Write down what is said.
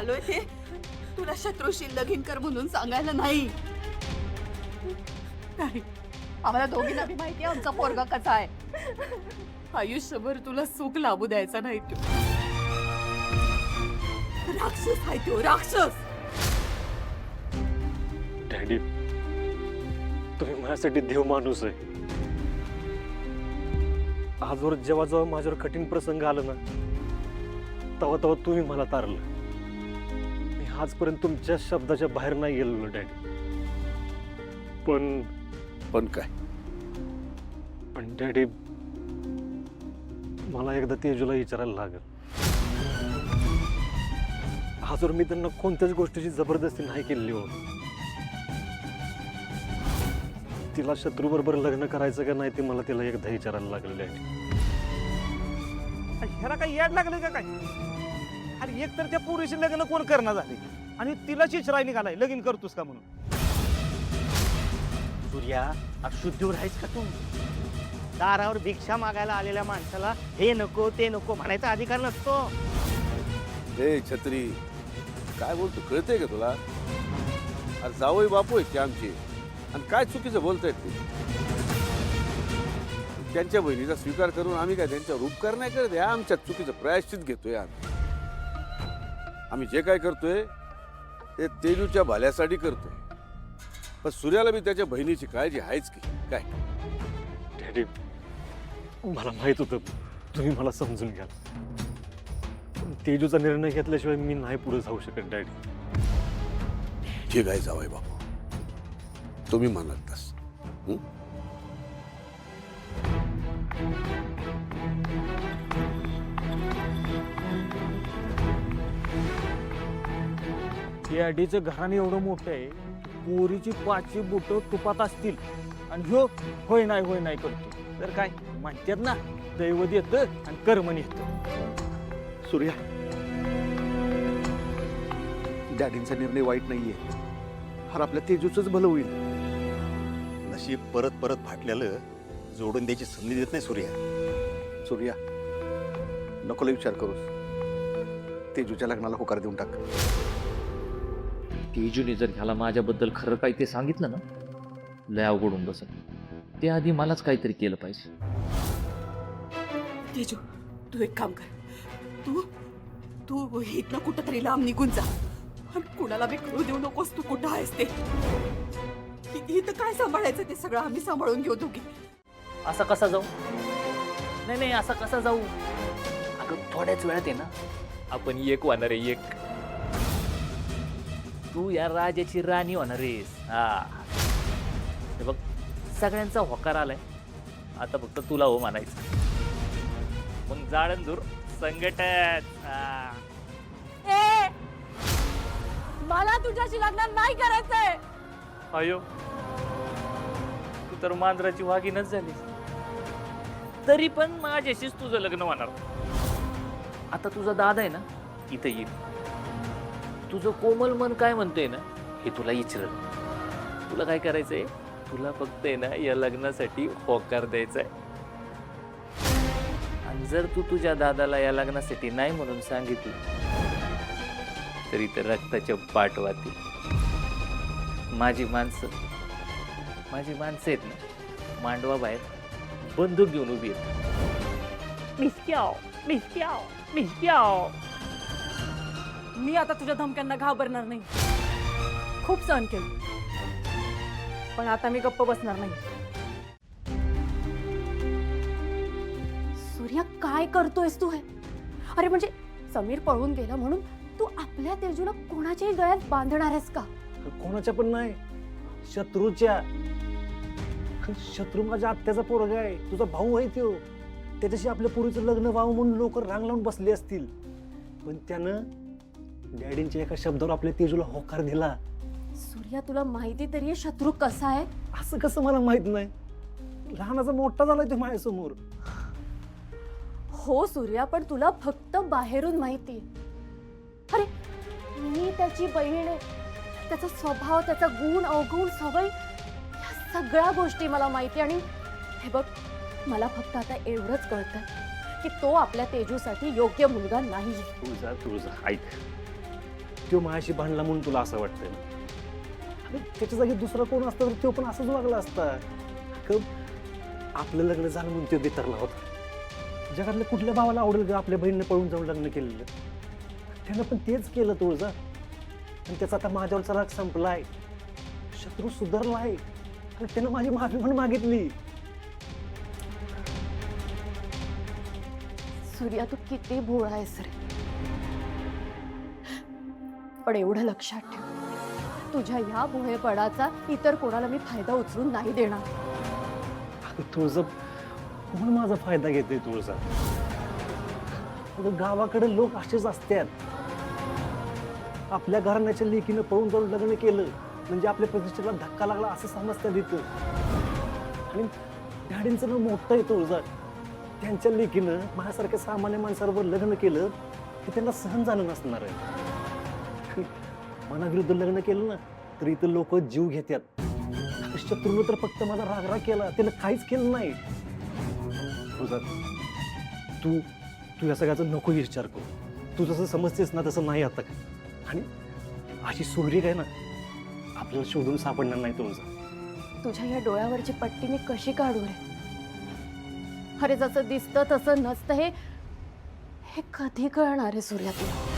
आलोय ते तुला शत्रूशी लगीन कर म्हणून सांगायला नाही. नाही, आम्हाला दोघींना बी माहिती आहे आमचा पोरगा कसा आहे. आयुष्यभर तुला सुख लाभू द्यायचा नाही. तू राक्षस आहे, तो राक्षस. डॅडी, तुम्ही माझ्यासाठी देव माणूस आहे. आजवर जेव्हा जेव्हा माझ्यावर कठीण प्रसंग आला ना, तेव्हा तेव्हा तुम्ही मला तारलं. मी आजपर्यंत तुमच्या शब्दाच्या बाहेर नाही गेलेलो डॅडी. पण काय? पण डॅडी, मला एकदा तेजूला विचारायला लागेल. आजवर मी त्यांना कोणत्याच गोष्टीची जबरदस्ती नाही केलेली हो. तिला शत्रू बरोबर लग्न करायचं का नाही ते मला तिला एकदा विचारायला लागलेलं आहे. ह्याला काही याड लागलं का काय? अरे एक तर त्या पोरीशी लग्न कोण करणार झाले आणि तिला चिचराय निघालाय लगीन करतोस का म्हणून. सूर्या, अरे शुद्धीवर आहेस का तू? दारावर भिक्षा मागायला आलेल्या माणसाला हे नको ते नको म्हणायचा अधिकार नसतो. ए छत्री, काय बोलतो कळतंय का तुला? अरे जावई बापू आहेत ते आमचे, आणि काय चुकीचं बोलतायत ते. त्यांच्या बहिणीचा स्वीकार करून आम्ही काय त्यांच्यावर उपकार नाही करत. या आमच्या चुकीचं प्रायश्चित घेतोय आम्ही जे काय करतोय ते तेजूच्या भल्यासाठी करतोय. पण सूर्याला बी त्याच्या बहिणीची काळजी आहेच की काय? डॅडी, मला माहित होतं तुम्ही मला समजून घ्याल. पण तेजूचा निर्णय घेतल्याशिवाय मी नाही पुढे जाऊ शकत डॅडी. ठीक आहे जावई बापू, तुम्ही म्हणाल तस. त्या अडीचं घराणे एवढं मोठं आहे, पोरीची 5 बोट तुपात असतील आणि ह्यो होय नाही करतो. तर काय म्हणतात ना, दैवत येतं आणि कर्मण येतं. सूर्या, डॅडींचा निर्णय वाईट नाहीये. हर आपल्या तेजूचंच भलं होईल. नशीब परत परत फाटलेलं जोडून द्यायची संधी देत नाही सूर्या. सूर्या, नको लय विचार करूस. तेजूच्या लग्नाला होकार देऊन टाक. तेजूने जर ह्याला माझ्याबद्दल खरं काही ते सांगितलं ना, लय अवघडून बसत. ते आधी मलाच काहीतरी केलं पाहिजे. तेजू, तू एक काम कर. तू तू इथनं कुठं तरी लांब निघून जा आणि कुणाला बी कळू देऊ नकोस तू कुठं आहेस ते. इथं काय सांभाळायचं ते सगळं आम्ही सांभाळून घेऊ दोघी. असा कसा जाऊ? नाही असा कसा जाऊ? अगं थोड्याच वेळात आहे ना आपण एक होणार आहे. एक तू या राजाची राणी होणार आहेस. हे बघ, सगळ्यांचा होकार आलाय, आता फक्त तुला हो म्हणायचं. मग जाळंदूर संघटन. मला तुझ्याशी लग्न नाही करायचंय. अयो, तू तर मांजराची वाघीणच झालीस. तरी पण माझ्याशीच तुझं लग्न होणार. आता तुझा दादा आहे ना इथं येईल. तुझं कोमल मन काय म्हणतंय ना हे तुला विचारल. तुला काय करायचंय? तुला फक्त आहे ना या लग्नासाठी होकार द्यायचाय. आणि जर तू तुझ्या दादाला या लग्नासाठी नाही म्हणून सांगितलं तरी तर रक्ताच्या पाठवातील. माझी माणसं आहेत ना मांडवा बाहेर बंदूक घेऊन उभी आहेत. मिसक्याव. मी आता तुझ्या धमक्यांना घाबरणार नाही. खूप सहन केलं, पण आता मी गप्प बसणार नाही. सूर्या, काय करतोयस तू हे? अरे म्हणजे समीर पळून गेला म्हणून तू आपल्या तेजूला कोणाच्याही गळ्यात बांधणार आहेस का? कोणाच्या पण नाही, शत्रूच्या. शत्रू माझ्या आत्याचा पोरगा आहे, तुझा भाऊ आहे तो. त्याच्याशी आपल्या पोरीचं लग्न व्हावं म्हणून लोक रांग लावून बसले असतील, पण त्यानं डॅडींच्या एका शब्दावर आपल्या तेजूला होकार दिला. सूर्या, तुला माहिती तरी आहे शत्रू कसा आहे? असं कसं मला माहित नाही? लहानाचा मोठा झालाय तो माझ्यासमोर. हो सूर्या, पण तुला फक्त बाहेरून माहिती. अरे मी त्याची बहीण आहे. त्याचा स्वभाव, त्याचा गुण अवगुण, सवय, या सगळ्या गोष्टी मला माहिती. आणि हे बघ, मला फक्त आता एवढंच कळतं की तो आपल्या तेजूसाठी योग्य मुलगा नाही. तुझा ऐक, तो माझ्याशी भांडला म्हणून तुला असं वाटतंय ना? अरे त्याच्या जागी दुसरा कोण असता तर तो पण असंच वागला असता. आपलं लग्न झालं म्हणून तो बेतरला होता. जगातल्या कुठल्या भावाला आवडेल का आपल्या बहिणीने पळून जाऊन लग्न केलेलं? त्यानं पण तेच केलं तुळजा. आणि त्याचा आता माझ्यावरचा राग संपलाय, शत्रू सुधारलाय आणि त्यानं माझी माफी पण मागितली. सूर्या तू किती भोळा आहेस रे. पण एवढं लक्षात ठेव, तुझ्या ह्या भोळेपणाचा इतर कोणाला मी फायदा उचलून नाही देणार. अगं तुळजा, कोण माझा फायदा घेते तुळजा? अगं गावाकडे लोक असेच असतात. आपल्या घराण्याच्या लेकीनं पळून जाऊन लग्न केलं म्हणजे आपल्या प्रतिष्ठेला धक्का लागला असं समजतात इथं. आणि डॅडींचं नाव मोठं आहे तुळजा. त्यांच्या लेकीनं माझ्यासारख्या सामान्य माणसाबरोबर लग्न केलं की त्यांना सहन झालं नसणार आहे. मनाविरुद्ध लग्न केलं ना तर इथं लोक जीव घेतात. शत्रूनं तर फक्त माझा राग केला, त्यानं काहीच केलं नाही. तुझा तू या सगळ्याचा नको विचार करू. तू जसं समजतेस ना तसं नाही आता का. आणि अशी सोयरी काय ना आपल्याला शोधून सापडणार नाही तुझा. तुझ्या या डोळ्यावरची पट्टी मी कशी काढू रे? अरे जसं दिसतं तसं नसतं हे कधी कळणार आहे सूर्या तुला?